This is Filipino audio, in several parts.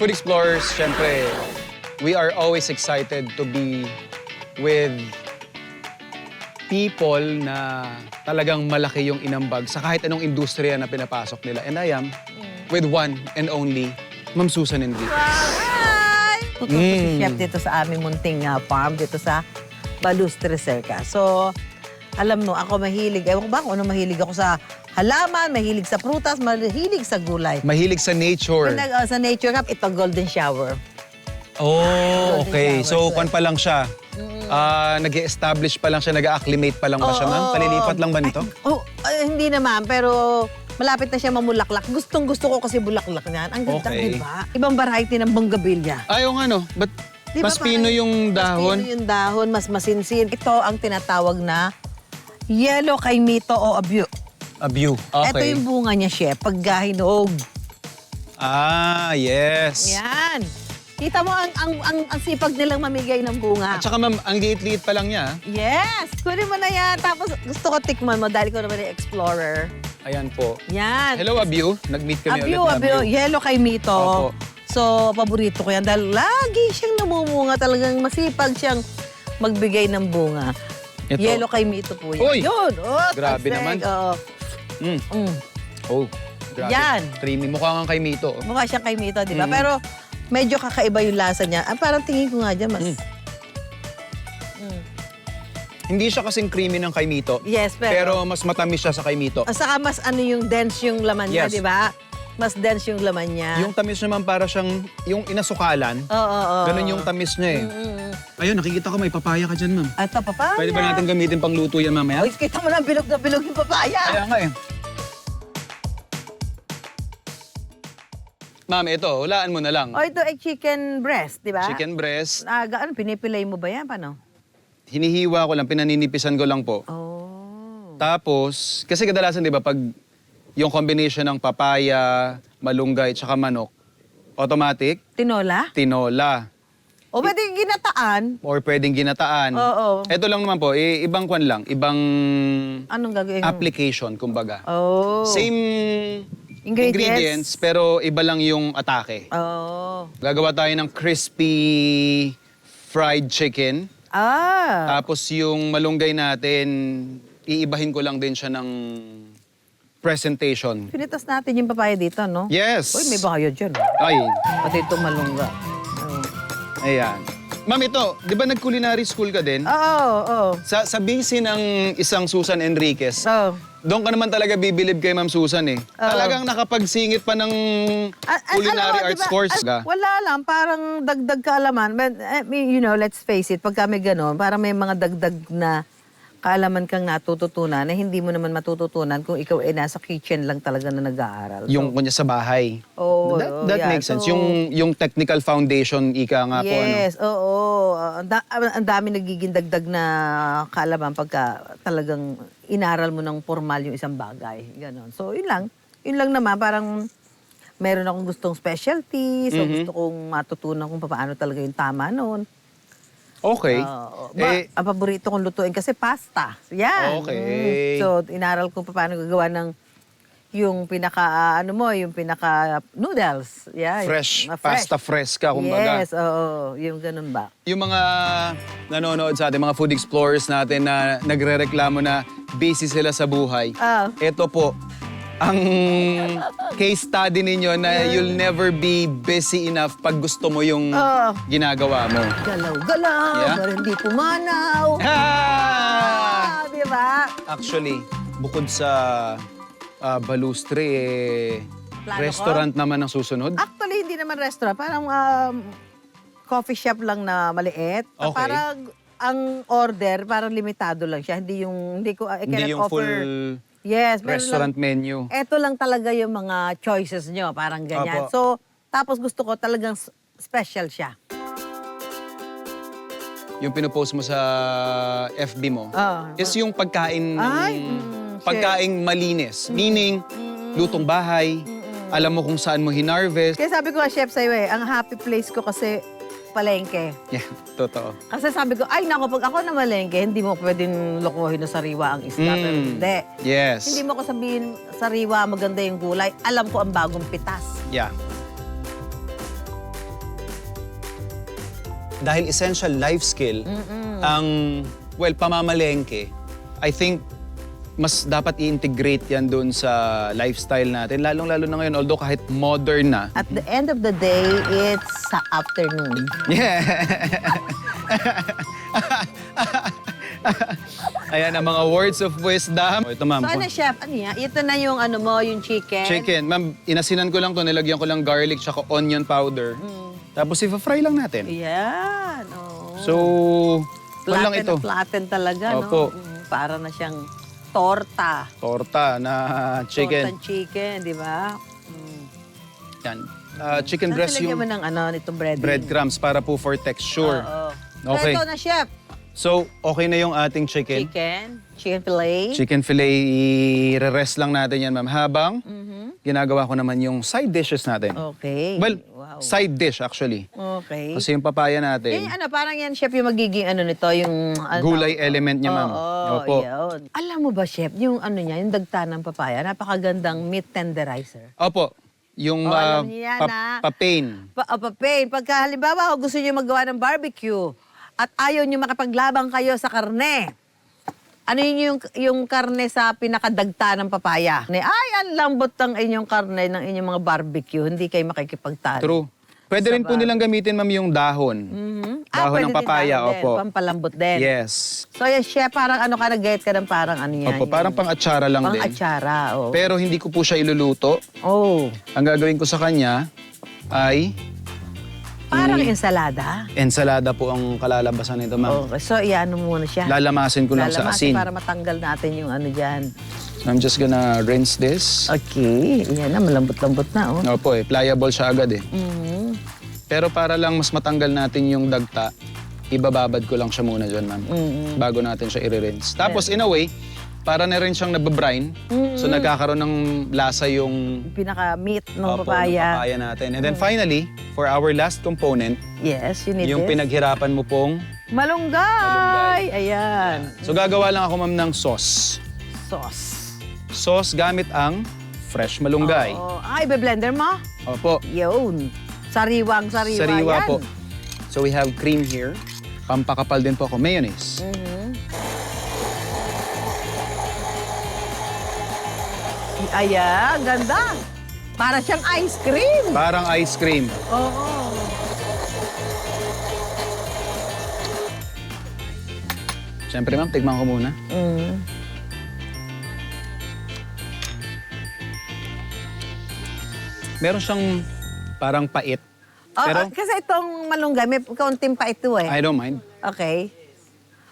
Food Explorers, syempre, we are always excited to be with people na talagang malaki yung inambag sa kahit anong industriya na pinapasok nila. And I am with one and only, Ma'am Susan Enriquez. Hi! Tututo si Chef dito sa aming munting farm, dito sa Balustre Cerca. So, alam mo, ako mahilig. Ewan ko ba kung ano mahilig ako sa halaman, mahilig sa prutas, mahilig sa gulay. Mahilig sa nature. Sa nature cup, ito golden shower. Oh, okay. Golden So, shower. kwan pa lang siya. Nag-establish pa lang siya, nag-acclimate pa lang ba siya, ma'am? Kalilipat lang ba nito? Hindi naman, pero malapit na siya mamulaklak. Gustong-gusto ko kasi bulaklak niyan. Ang ganda, Okay. di ba? Ibang variety ng bonggabilya. Ayaw nga, no? Ba't Di ba mas pino parang- yung dahon? Mas pino yung dahon, mas masinsin. Ito ang tinatawag na yellow kaimito o abyo. Abyu. Okay. Ito yung bunga niya, chef, pag hinog. Ah, yes. Yan. Kita mo ang sipag nilang mamigay ng bunga. At saka, ma'am, ang liit-liit pa lang niya. Yes! Kunin mo na yan. Tapos gusto ko tikman mo dahil ko naman yung explorer. Ayan po. Yan. Hello, Abyu. Nag-meet kami Abyo, ulit na abyo. Yellow kay Mito. Opo. So, paborito ko yan dahil lagi siyang namumunga. Talagang masipag siyang magbigay ng bunga. Ito. Yellow kay Mito po yan. Uy! Yun. Oh, Grabe tasek. naman. Oo. Mm. Mm. Oh, grabe. Yan. Creamy. Mukha kang kay Mito. Mukha siyang kay Mito, di ba? Mm. Pero medyo kakaiba yung lasa niya. Parang tingin ko nga dyan, mas... Mm. Hindi siya kasing creamy ng kay Mito. Yes, Pero mas matamis siya sa kay Mito. At saka mas ano yung dense yung laman niya, Yes. di ba? Mas dense yung laman niya. Yung tamis naman para siyang, yung inasukalan, Oo. ganun yung tamis niya eh. Ayun, nakikita ko may papaya ka dyan, ma'am. At papaya. Pwede ba natin gamitin pang luto yan mamaya? Uy, kita mo na bilog yung papaya. Kaya nga eh. Ma'am, ito, hulaan mo na lang. O, ito ay chicken breast, di ba? Chicken breast. Ano, pinipilay mo ba yan? Paano? Hinihiwa ko lang, pinaninipisan ko lang po. Oh. Tapos, kasi kadalasan, di ba, pag yung combination ng papaya, malunggay, tsaka manok, automatic, Tinola? tinola. O, pwede ginataan. Or pwedeng ginataan. Oo. Ito lang naman po, ibang kwan lang, ibang Anong gagawin? application, kumbaga. Oh. Same ingredients, pero iba lang yung atake. Oh. Gagawa tayo ng crispy fried chicken. Tapos yung malunggay natin, iibahin ko lang din siya ng presentation. Pinitas natin yung papaya dito, no? Yes! Uy, may bayad dyan. Ay, Pati itong malungga. Oh. ayan. Ma'am, ito, di ba nag-culinary school ka din? Oo. Sa base ng isang Susan Enriquez, Oh. doon ka naman talaga bibilib kay Ma'am Susan eh. Talagang nakapagsingit pa ng culinary Alam mo, arts diba, course. wala lang, parang dagdag kaalaman. But, I mean, you know, let's face it, pagka may gano'n, parang may mga dagdag na kaalaman kang natututunan na hindi mo naman matututunan kung ikaw ay nasa kitchen lang talaga na nag-aaral. Yung kunya sa bahay. Oh, That yeah. makes sense. So, Yung technical foundation, ika nga po. Ano. yes, oo. Ang dami nagiging dagdag na kaalaman pagka talagang inaral mo ng formal yung isang bagay. Ganon. So, yun lang. Yun lang naman, parang meron akong gustong specialty, so gusto kong matutunan kung paano talaga yung tama noon. Okay. Ang paborito kong lutuin kasi pasta. Yan. Okay. So, inaral ko paano gagawa ng yung pinaka noodles. Yeah, Fresh. yung, Pasta fresca, kumbaga. Yes, oo. Yung ganun ba? Yung mga nanonood sa atin, mga food explorers natin na nagrereklamo na busy sila sa buhay. Ito po, ang case study ninyo na you'll never be busy enough pag gusto mo yung ginagawa mo. Galaw-galaw, Yeah? pero hindi pumanaw. Di ba? Actually, bukod sa Balustre, Plano restaurant naman ang susunod. Actually, hindi naman restaurant. Parang coffee shop lang na maliit. Okay. Parang ang order, parang limitado lang siya. Hindi ko, I Hindi cannot yung offer. full Yes, meron restaurant lang. menu. Ito lang talaga yung mga choices nyo, parang ganyan. Apo. So, tapos gusto ko talagang special siya. Yung pinupost mo sa FB mo Ah. is yung pagkain Ay, pagkaing malinis. Meaning, lutong bahay, alam mo kung saan mo hinarvest. Kaya sabi ko nga, chef, sa'yo ang happy place ko kasi palengke. Yeah, totoo. Kasi sabi ko, ay nako, pag ako na malengke, hindi mo pwedeng lokohin na sariwa ang isda. Pero hindi. Yes. Hindi mo ko sabihin, sariwa, maganda yung gulay. Alam ko ang bagong pitas. Yeah. dahil essential life skill ang, well, pamamalengke, I think mas dapat i-integrate yan doon sa lifestyle natin. Lalong-lalo na ngayon, although kahit modern na. At the end of the day, it's sa afternoon. Yeah. Ayan ang mga words of wisdom. Ito, ma'am. So, chef, ano yan? Ito na yung ano mo, yung chicken. Chicken. Ma'am, inasinan ko lang to. Nilagyan ko lang garlic tsaka onion powder. Tapos i-fry lang natin. Yan. Oh. So, kung lang ito. Flatten talaga, Opo. no? Para na siyang torta. Torta na chicken. Tortang chicken, di ba? Yan. Chicken breast Lagyan yung mo ng ano, nitong breading. breadcrumbs para po for texture. Oo. Okay. So, ito na, chef. So, okay na yung ating chicken. Chicken fillet. Chicken fillet, i-rest lang natin yan, ma'am. Habang ginagawa ko naman yung side dishes natin. Okay. Well, Wow. side dish actually. Okay. Kasi yung papaya natin, Yan, parang yan, chef, yung magiging ano nito, yung... Ano, gulay element niya, ma'am. Oo, Opo. yun. Alam mo ba, chef, yung ano niya, yung dagta ng papaya, napakagandang meat tenderizer. Opo. Yung alam niyo yan, papain. Papain. Pagka halimbawa, gusto niyo magawa ng barbecue at ayaw niyo makipaglabang kayo sa karne, ano yun yung karne sa pinakadagta ng papaya? Ay, ang lambot ng inyong karne ng inyong mga barbecue, hindi kayo makikipagtalo. True. Pwede rin po nilang gamitin, ma'am, yung dahon. Dahon pwede ng din papaya, dahon din, opo. pampalambot din. Yes. So, yes, chef, parang ano ka, nag-get ka ng parang ano yan. Opo, parang pang-atsara lang din. Pang-atsara, oh. Pero hindi ko po siya iluluto. Oh. Ang gagawin ko sa kanya ay Parang ensalada. ensalada po ang kalalabasan nito, ma'am. Okay, so iano muna siya. Lalamasin ko lang sa Lalamasin asin. para matanggal natin yung ano dyan. I'm just gonna rinse this. Okay, yan na, malambot-lambot na, oh. Opo pliable siya agad eh. Mhm. Pero para lang mas matanggal natin yung dagta, ibababad ko lang siya muna dyan, ma'am. Bago natin siya i-rinse. Tapos in a way, para na rin siyang nababrine. So nagkakaroon ng lasa yung Yung pinaka-meat ng opo, ng papaya. papaya natin. And then finally, for our last component, Yes, you need yung this. pinaghirapan mo pong Malunggay! Ayan. So gagawa lang ako, ma'am, ng sauce. Sauce. Sauce gamit ang fresh malunggay. Oh, ibe-blender mo? Opo. Yun. Sariwang-sariwa Sariwa yan. po. So we have cream here. Pampakapal din po ako. Mayonnaise. Ayan, ganda. Para siyang ice cream. Parang ice cream. Oo. Siyempre, ma'am, tikman ko muna. Meron siyang parang pait. Oh, Pero kasi itong malunggay, may kaunting pa ito eh. I don't mind. Okay.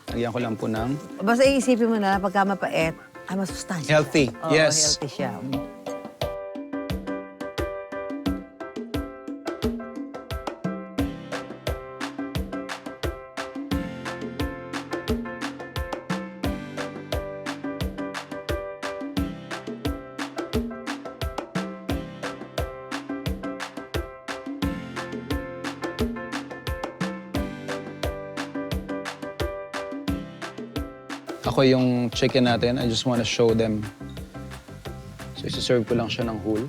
Lagyan ko lang po ng Basta iisipin mo na pagka mapait, ay masustansya. healthy. Oo, Yes. healthy siya. Ako yung chicken natin, I just wanna show them. So, isi-serve ko lang siya ng whole.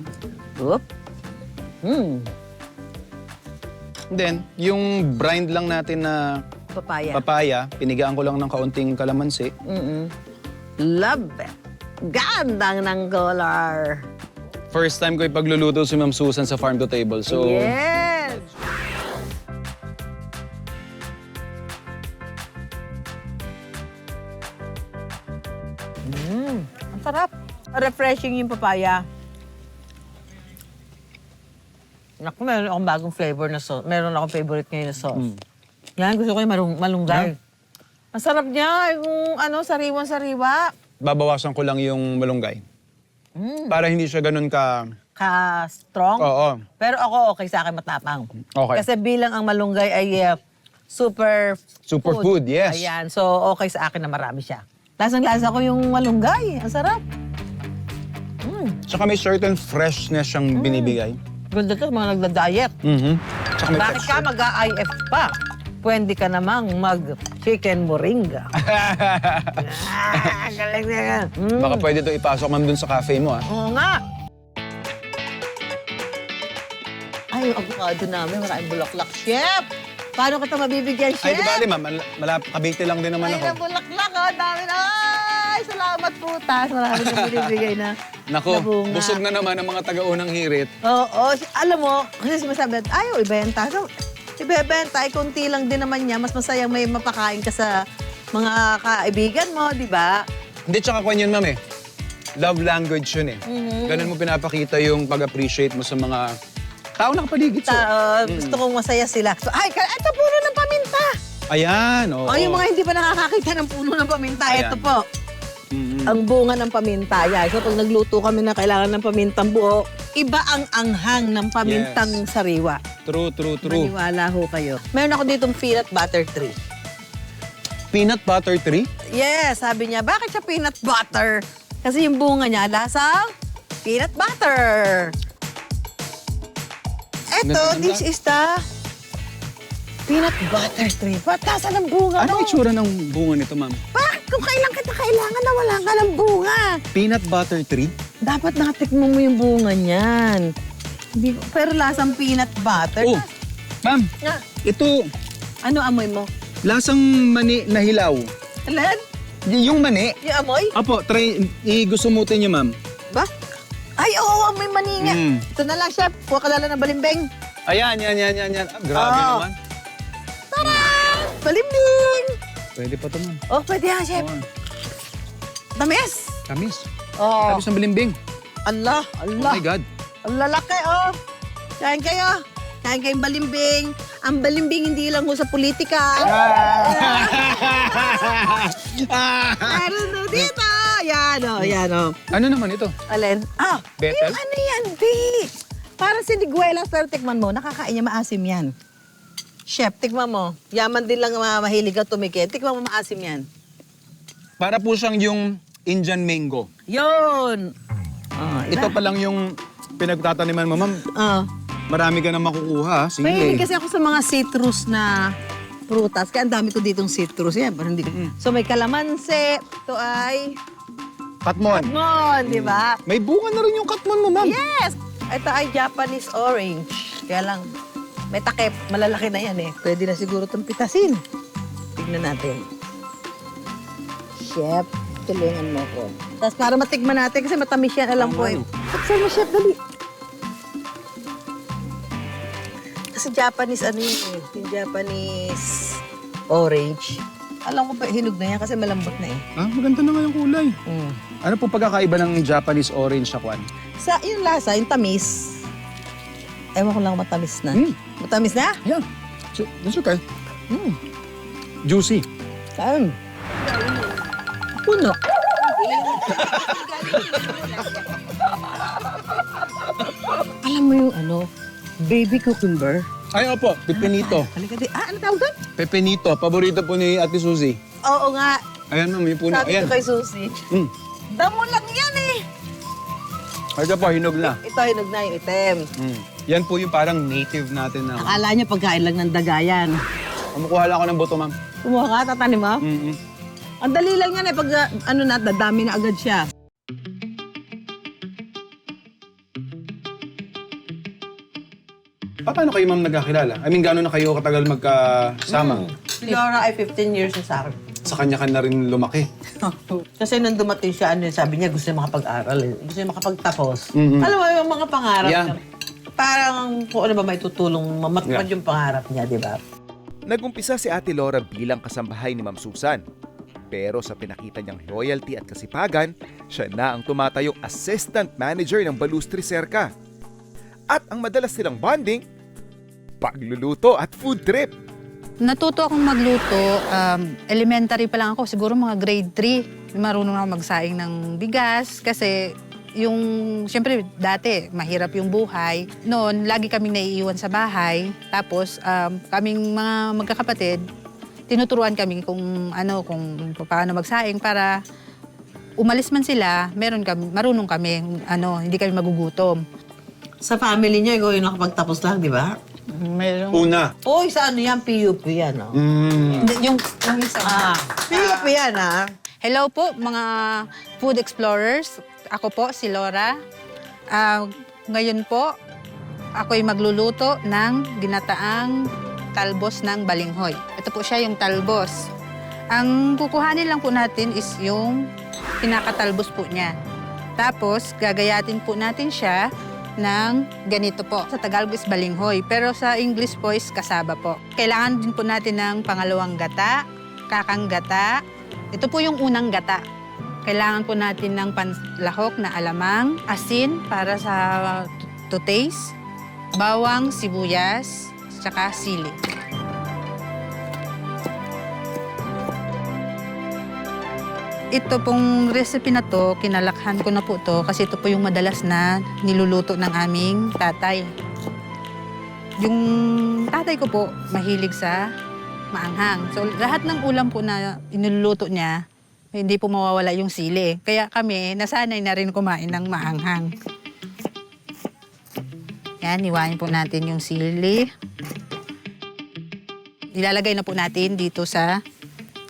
Oop. And then, yung brined lang natin na Papaya. papaya, pinigaan ko lang ng kaunting kalamansi. Love it. Gandang ng color. First time ko ipagluluto si Ma'am Susan sa Farm to Table. So, Yes. Ang sarap. Refreshing yung papaya. Naku, meron akong bagong flavor na sauce. Meron akong favorite ngayon na sauce. Yan, gusto ko yung malunggay. Ang sarap niya, yung ano, sariwang-sariwa. babawasan ko lang yung malunggay. Para hindi siya ganun ka... Ka-strong. Oo. Pero ako, okay sa akin matapang. Okay. Kasi bilang ang malunggay ay Superfood, yes. Ayan, so okay sa akin na marami siya. Lasang-lasa ko yung malunggay. Ang sarap. Tsaka may certain freshness siyang binibigay. Ganda to, mga nagda-diet. Tsaka may Bakit ka mag-IF pa? Pwede ka namang mag-chicken moringa. Galing na yan. Baka pwede to ipasok, ma'am, dun sa cafe mo, ah. Oo nga. Ay, yung avocado namin, maraming bulaklak. Chef, Paano kita mabibigyan, Ay, chef? di bali, ma'am. Cavite lang din naman Ay, ako. na bulaklak, oh. Dami na. Ay, salamat prutas. Marami kang binibigay na. Nako, na bunga. busog na naman ang mga taga-unang hirit. Oo. Alam mo, kasi sinasabi, ayaw, ibenta. So, ibebenta, ay konti lang din naman niya. Mas masayang may mapakain ka sa mga kaibigan mo, di ba? Hindi, tsaka kwan yun, ma'am eh. Love language yun eh. Ganun mo pinapakita yung pag-appreciate mo sa mga tao na kapaligid sa'yo. Gusto kong masaya sila. So, ay, ito puno ng paminta. Ayan, oo. O, yung mga hindi pa nakakakita ng puno ng paminta, Ayan. ito po. Ang bunga ng paminta. Yan. So, pag nagluto kami na kailangan ng pamintang buo, iba ang anghang ng pamintang sariwa. True. Maniwala ho kayo. Meron ako ditong peanut butter tree. Peanut butter tree? Yes, sabi niya, bakit siya peanut butter? Kasi yung bunga niya, lasang peanut butter. Eto, Ganda. this is the peanut butter tree. Patasan ang bunga Ano mo. itsura ng bunga nito, ma'am? Bakit kung kailan kita kailangan na wala ka ng bunga? Peanut butter tree? Dapat nakatikmo mo yung bunga niyan. Hindi, pero lasang peanut butter. Oh, ma'am, Nga. ito, Ano amoy mo? lasang mani na hilaw. Alan? Yung mani? Yung amoy? Apo, try, igusumutin niyo, ma'am. Ba? Ay, oo, amoy maninga. Ito na lang, chef. Kuha ka lala ng balimbing. Ayan, yan. Ah, grabe Oh. naman. Tara! Balimbing! Pwede pa ito, ma'am. Oh, pwede yan, chef. Oh, Tamis! tamis. Oh. Tamis ng bilimbing. Allah, Oh Allah. my God. Ang lalaki, oh. Kain kayo. Kain kayong balimbing. Ang balimbing hindi lang ho sa politika. Meron ho dito. Yan, oh. Ano naman ito? Alin? Ah, Betel? yung ano yan, di. Parang siniguelas, pero tikman mo. Nakakain niya, maasim yan. Chef, tikman mo. Yaman din lang mahilig ka tumikit. Tikman mo, maasim yan. Para po siyang yung Indian mango. Yun! Ito pa lang yung pinagtataniman mo, ma'am. Ah. Marami ka na makukuha. Sige. Mahilig kasi ako sa mga citrus na prutas. Kaya ang dami ko ditong citrus. Yan, parang hindi ko. So may kalamansi. Ito ay Katmon. katmon, di ba? May bunga na rin yung katmon mo, ma'am. Yes! Ito ay Japanese orange. Kaya lang, may takip. Malalaki na yan eh. Pwede na siguro itong pitasin. Tignan natin. Chef, tulungan mo ko. Tapos para matikman natin, kasi matamis yan, alam ko eh. Buksan mo, chef, dali. Kasi Japanese, ano yun eh, yung Japanese orange. Alam ko pa, hinog na yan kasi malambot na eh. Ah, maganda na nga yung kulay. Ano po pagkakaiba ng Japanese orange sa kwan? Sa yung lasa, yung tamis, ewan ko lang matamis na. Matamis na? Yeah. That's okay. Juicy. Saan? Puno. Alam mo yung ano, baby cucumber? Ay, opo. Pepinito. Halika di. Ano tawag doon? Pepinito. Paborito po ni Ate Suzy. Oo nga. Ayan, ma'am. Yung puno. Sabi Ayan. ko kay Susie. Damo lang yan eh. Ito po, hinog na. Ito, hinog na yung itim. Yan po yung parang native natin na. Akala niya pagkain lang ng dagayan. Kumukuha lang ako ng buto, ma'am. Kumuha ka, tatanim mo? Ang dali lang yan eh. Pag ano na, dadami na agad siya. Paano kayo, ma'am, nagkakilala? I mean, gano'n na kayo katagal magkasama? Si Laura ay 15 years na sa akin. Sa kanya ka na rin lumaki. Kasi nung dumating siya, ano, sabi niya gusto niya makapag-aral. Eh. Gusto niya makapagtapos. Alam mo yung mga pangarap Yeah. niya. Parang kung ano ba may tutulong mamatupad Yeah. yung pangarap niya, di ba? Nagumpisa si Ate Laura bilang kasambahay ni Ma'am Susan. Pero sa pinakita niyang loyalty at kasipagan, siya na ang tumatayong assistant manager ng Balustri Cerca. At ang madalas nilang bonding, pagluluto at food trip. Natuto akong magluto, elementary pa lang ako, siguro mga grade 3. Marunong ako magsaing ng bigas kasi yung, siyempre dati, mahirap yung buhay. Noon, lagi kaming naiiwan sa bahay. Tapos, kaming mga magkakapatid, tinuturuan kami kung paano magsaing para umalis man sila, marunong kami, hindi kami magugutom. Sa family niya, ikaw yung nakapagtapos lang, di ba? Meron. Una. Uy, sa ano yan? PUP yan, oh. Yung isa. PUP yan, ah. Hello po, mga food explorers. Ako po, si Laura. Ngayon po, ako'y magluluto ng ginataang talbos ng balinghoy. Ito po siya yung talbos. Ang kukuhanin lang po natin is yung pinakatalbos po niya. Tapos, gagayatin po natin siya ng ganito po. Sa Tagalog is balinghoy, pero sa English po is kasaba po. Kailangan din po natin ng pangalawang gata, kakang gata. Ito po yung unang gata. Kailangan po natin ng panlahok na alamang, asin para sa to taste, bawang, sibuyas, tsaka sili. Ito pong recipe na to, kinalakhan ko na po to kasi ito po yung madalas na niluluto ng aming tatay. Yung tatay ko po, mahilig sa maanghang. So lahat ng ulam po na iniluluto niya, hindi po mawawala yung sili. Kaya kami, nasanay na rin kumain ng maanghang. Yan, iwain po natin yung sili. Ilalagay na po natin dito sa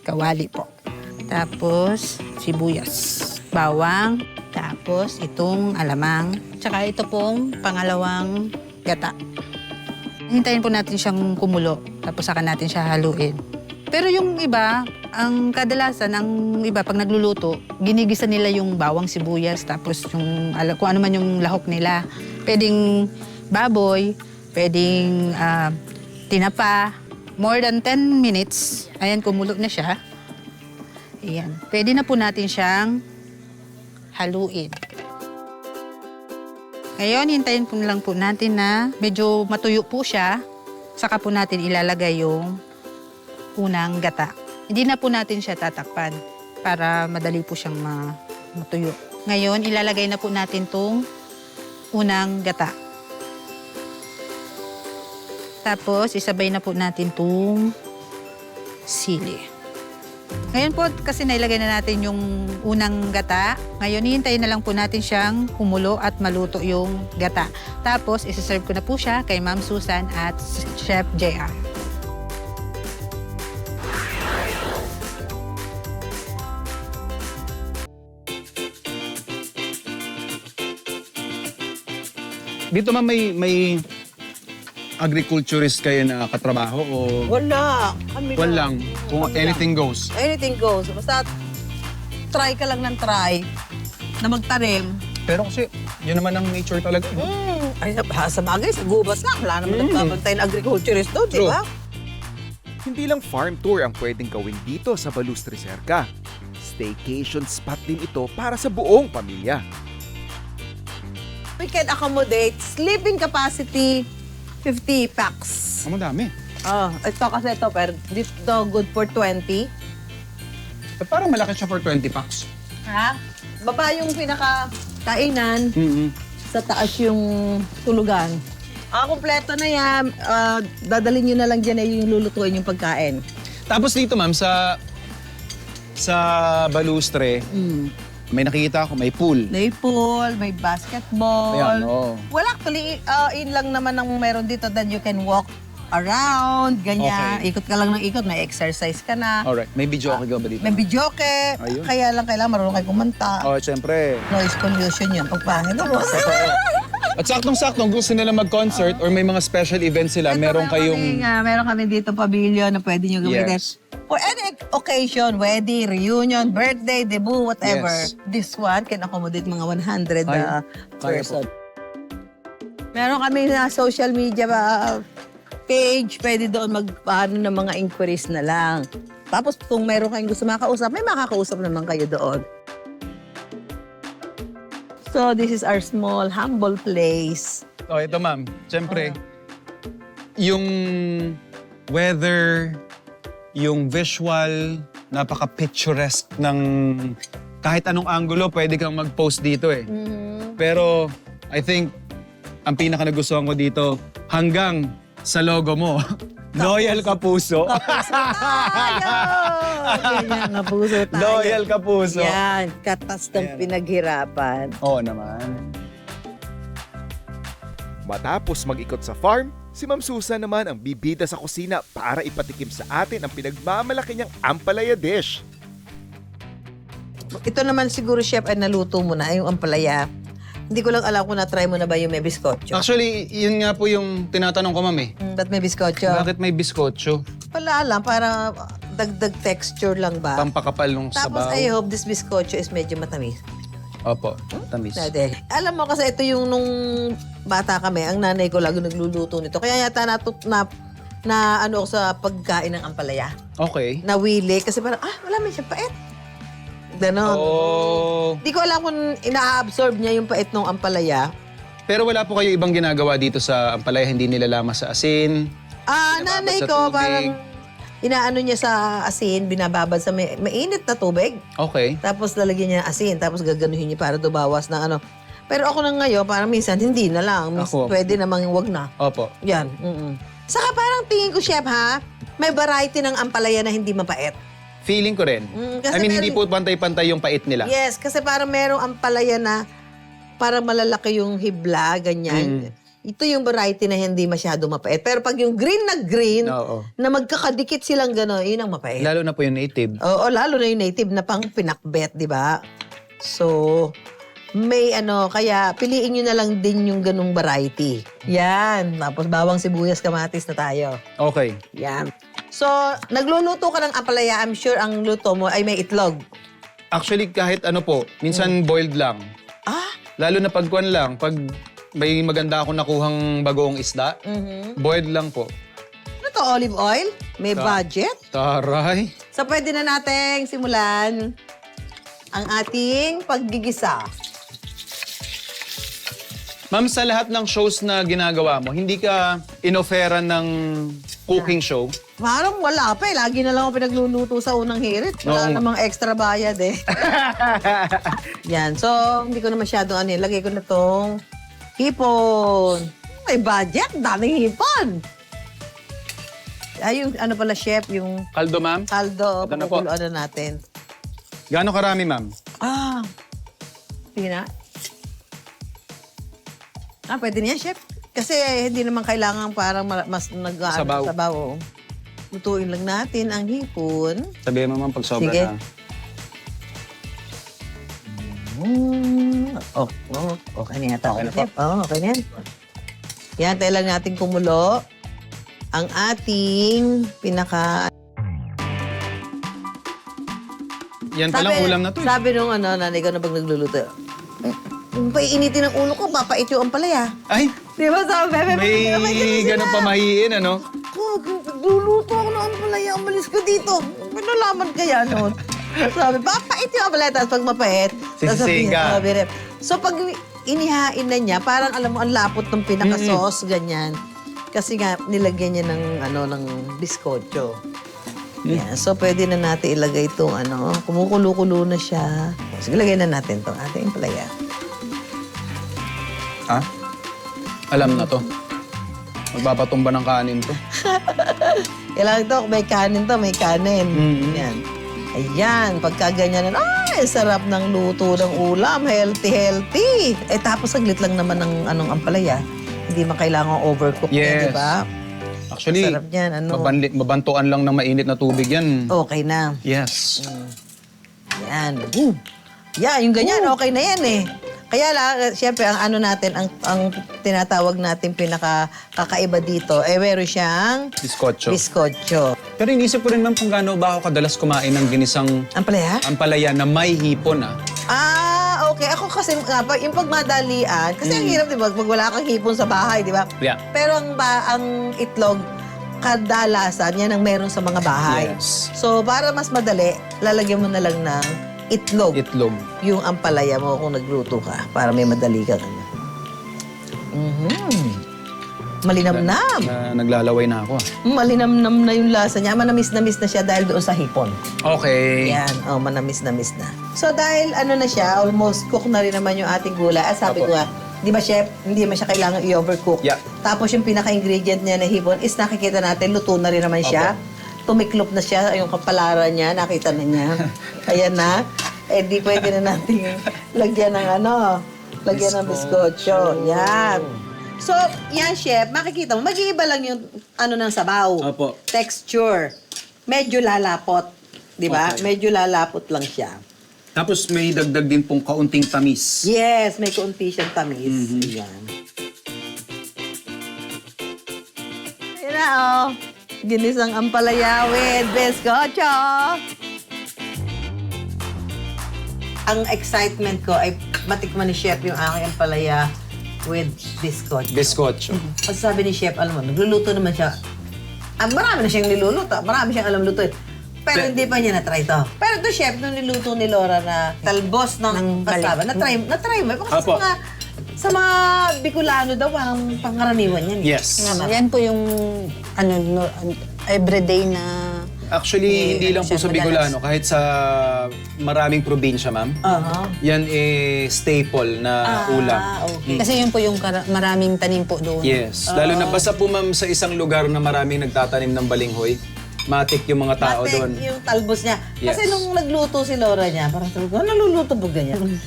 kawali po. Tapos, sibuyas, bawang, tapos itong alamang, tsaka ito pong pangalawang gata. Hintayin po natin siyang kumulo, tapos saka natin siya haluin. Pero yung iba, ang kadalasan, ang iba pag nagluluto, ginigisa nila yung bawang, sibuyas, tapos yung, kung ano man yung lahok nila. Pwedeng baboy, pwedeng tinapa. More than 10 minutes, ayan, kumulo na siya. Ayan. Pwede na po natin siyang haluin. Ngayon, hintayin po lang po natin na medyo matuyo po siya. Saka po natin ilalagay yung unang gata. Hindi na po natin siya tatakpan para madali po siyang matuyo. Ngayon, ilalagay na po natin tong unang gata. Tapos, isabay na po natin tong sili. Ngayon po, kasi nailagay na natin yung unang gata, ngayon hihintayin na lang po natin siyang kumulo at maluto yung gata. Tapos, isi-serve ko na po siya kay Ma'am Susan at Chef JR. Dito ma'am, may agriculturist kayo na katrabaho o Wala. Kami walang? Kung Kami anything goes. Anything goes. Basta try ka lang ng try na magtanim. Pero kasi, yun naman ang nature talaga. Ay, sa bagay, sa gubas nga. Wala naman nagbabantay na agriculturist doon, di True. ba? Hindi lang farm tour ang pwedeng gawin dito sa Balustri Cerca. Staycation spot din ito para sa buong pamilya. We can accommodate sleeping capacity 50 packs. Ang madami. Ito kasi ito, pero dito good for 20. At parang malaki siya for 20 packs. Ha? Baba yung pinaka-kainan, sa taas yung tulugan. Kompleto na yan. Dadalhin nyo na lang dyan yung lulutuin yung pagkain. Tapos dito ma'am, sa Balustre, may nakikita ako, may pool. May pool, may basketball. Ayan, oo. Well, actually, yun lang naman ang meron dito that you can walk around, ganyan. Okay. Ikot ka lang ng ikot, may exercise ka na. Alright, may video ka ba dito? May videoke. Ayun. Kaya lang kailangan marunong kayo kumanta. Oh, siyempre. Noise pollution yun. Pag pangit mo. At saktong-saktong gusto nila mag-concert or may mga special events sila, meron kayong... Meron kami dito pavilion na pwede nyo gamitin. Yes. For any occasion, wedding, reunion, birthday, debut, whatever. Yes. This one can accommodate mga 100 Kaya person. Meron kami na social media page. Pwede doon magpaano ng mga inquiries na lang. Tapos kung meron kayong gusto makakausap, may makakausap naman kayo doon. So this is our small, humble place. Oh, ito ma'am. Siyempre, yung weather, yung visual, napaka-picturesque ng kahit anong angulo, pwede kang mag-post dito eh. Pero I think ang pinaka nagustuhan ko dito, hanggang sa logo mo, Loyal Kapuso. Ganyan, kapuso tayo. Loyal Kapuso. Yan, katas ng Ayan. pinaghirapan. Oo naman. Matapos mag-ikot sa farm, si Ma'am Susan naman ang bibida sa kusina para ipatikim sa atin ang pinagmamalaki niyang ampalaya dish. Ito naman siguro, chef, ay naluto mo na yung ampalaya. Hindi ko lang alam kung na-try mo na ba yung may biskotso. Actually, yun nga po yung tinatanong ko, ma'am eh. Ba't may biskotso? Bakit may biskotso? Wala lang, para dagdag texture lang ba? Pampakapal nung Tapos sabaw. I hope this biskotso is medyo matamis. Opo, tamis. Pwede. Alam mo kasi ito yung nung bata kami, ang nanay ko lagi nagluluto nito. Kaya yata na ano ako sa pagkain ng ampalaya. Okay. Nawili kasi parang, wala man siya pait. Ganon. Oh. Di ko alam kung ina-absorb niya yung pait ng ampalaya. Pero wala po kayo ibang ginagawa dito sa ampalaya, hindi nilalama sa asin? Nanay sa ko tubig. parang inaano niya sa asin, binababad sa mainit na tubig. Okay. Tapos lalagyan niya ng asin, tapos gaganuhin niya para dubawas ng ano. Pero ako na ngayon, parang minsan hindi na lang. Ako. Pwede namang wag na. Opo. Yan. Saka parang tingin ko, Chef, ha? May variety ng ampalaya na hindi mapait. Feeling ko rin. Kasi I mean, hindi meron- po pantay-pantay yung pait nila. Yes, kasi parang merong ampalaya na parang malalaki yung hibla, ganyan. Ito yung variety na hindi masyado mapait. Pero pag yung green, Oo. na magkakadikit silang gano'n, yun ang mapait. Lalo na po yung native. Oo, lalo na yung native na pang pinakbet, di ba? So, may kaya piliin nyo na lang din yung ganung variety. Yan. Tapos bawang sibuyas, kamatis na tayo. Okay. Yan. So, nagluluto ka ng ampalaya, I'm sure ang luto mo ay may itlog. Actually, kahit ano po, minsan boiled lang. Lalo na pagkuan lang, pag may maganda akong nakuhang bagoong isda, boiled lang po. Ano to, olive oil? May budget? Taray. So, pwede na nating simulan ang ating paggigisa. Ma'am, sa lahat ng shows na ginagawa mo, hindi ka inoferan ng cooking show? Parang wala pa eh. Lagi na lang ako pinagluluto sa unang hirit. Wala Oo. namang extra bayad eh. Yan. So, hindi ko na masyadong lagay ko na tong hipon. May budget. Daming hipon. Ay, yung pala, chef, yung Kaldo, ma'am? kaldo. Ito na po. Pakukuluan na natin. Gaano karami, ma'am? Sige na. Pwede niya, chef. Kasi hindi naman kailangan parang mas Sabaw. sabaw. Oh. Lutuin lang natin ang hipon. Sabihin mo, ma'am, pag sobra Sige. na. Okay na yata. Okay na po. Okay na yan. Yan, tayo lang natin kumulo ang ating pinaka... Yan palang ulam na to. Sabi nung nanay ko na pag nagluluto, paiinitin ng ulo ko, papait yung ampalaya. Ay, Di ba sabi, may ganun pamahiin, ano? Luluto ako ng ampalaya, umalis ko dito. Pinalaman kaya noon. Sabi, papait yung ampalaya, tapos pag mapait, Sisisihin ka. So pag inihain na niya, parang alam mo, ang lapot ng pinaka-sauce, ganyan. Kasi nga, nilagyan niya ng biskotso. Yeah, so pwede na natin ilagay itong kumukulo-kulo na siya. Sige, lagay na natin itong ating ampalaya. Ha? Alam na to. Magpapatumba ng kanin to. Kailangan ito, may kanin to, may kanin. Yan. Ayan, pagka ganyan, sarap ng luto ng ulam, healthy. Tapos saglit lang naman ng ampalaya. Hindi man kailangan overcook Yes. di ba? Actually, Sarap yan, mabantuan lang ng mainit na tubig yan. Okay na. Yes. Yan. Yan, yung ganyan, okay na yan eh. Kaya lang, siyempre, ang tinatawag natin pinaka-kakaiba dito, meron siyang Biskotso. biskotso. Pero inisip ko rin, ma'am, kung gaano ba ako kadalas kumain ng ginisang Ampalaya? ampalaya na may hipon, Okay. Ako kasi, yung pagmadalian, kasi ang hirap, di ba? Pag wala kang hipon sa bahay, di ba? Yeah. Pero ang itlog, kadalasan, yan ang meron sa mga bahay. Yes. So, para mas madali, lalagyan mo na lang ng itlog. Itlog. Yung ampalaya mo kung nagluto ka, para may madali ka. Malinamnam. Na naglalaway na ako, Malinamnam na yung lasa niya. Manamis-namis na siya dahil doon sa hipon. Okay. Yan, manamis-namis na. So dahil na siya, almost cook na rin naman yung ating gulay. At sabi Apo. ko nga, di ba chef, hindi man siya kailangan i-overcook. Yeah. Tapos yung pinaka-ingredient niya na hipon is nakikita natin, luto na rin naman siya. Tumiklop na siya, yung kapalaran niya, nakita na niya. Ayan na. Di pwede na natin lagyan ng lagyan ng biskotso. Yan. So, yan chef, makikita mo, mag-iiba lang yung ng sabaw. Opo. Texture. Medyo lalapot. Di ba? Okay. Medyo lalapot lang siya. Tapos may dagdag din pong kaunting tamis. Yes, may kaunti siyang tamis. Ayan. Ayan na, oh. Ginisang ampalaya with bizcocho. Ang excitement ko ay matikman ni Chef yung aking ampalaya with bizcocho. Biscocho. Kasi sabi ni Chef, alam mo, nagluluto naman siya. Marami na siyang niluluto. Marami siyang alam lutuin. Pero hindi pa niya na-try to. Pero ito, Chef, nung niluto ni Laura na talbos ng kasaba, na-try mo. Kasi Apo. sa mga Bicolano daw, parang pangaraniwan yan. Yes. Yan po yung everyday na... Actually, hindi lang po sa Bicolano, kahit sa maraming probinsya, ma'am. Yan staple na ulam. Okay. Kasi yun po yung maraming tanim po doon. Yes. Lalo na basta po, ma'am, sa isang lugar na maraming nagtatanim ng balinghoy, matik yung mga tao Matik doon. yung talbos niya. Yes. Kasi nung nagluto si Laura niya, parang sabi ko, naluluto ba ganyan?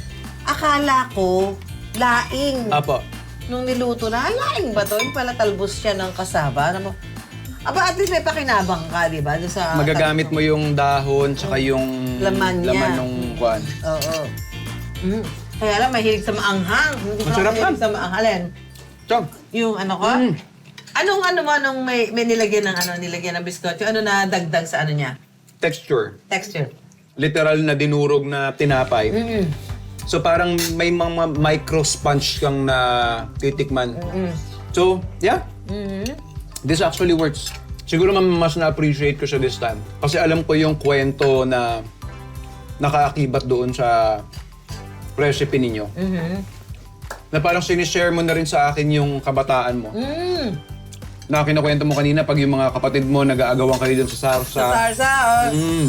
Akala ko, laing. Apo. Nung niluto na, laing ba to? Yung pala talbos siya ng kasaba. Ano mo? Aba, at least may pakinabang ka, di ba? Doon sa Magagamit mo yung dahon, tsaka yung Laman niya. laman ng kwan. Oo. Kaya lang, mahilig sa maanghang. Hindi ko Masarap mahilig yan. sa maanghalen. Chong. Yung ano ko? Anong may nilagyan ng biskotso? Ano na dagdag sa ano niya? Texture. Texture. Literal na dinurog na tinapay. So parang may mga micro sponge kang na titikman. So, yeah. This actually works. Siguro mas na-appreciate ko siya this time. Kasi alam ko yung kwento na nakaakibat doon sa recipe ninyo. Na parang sinishare mo na rin sa akin yung kabataan mo. Na kinukwento mo kanina pag yung mga kapatid mo nag-aagawan kayo dun sa sarsa. Sa sarsa, oh.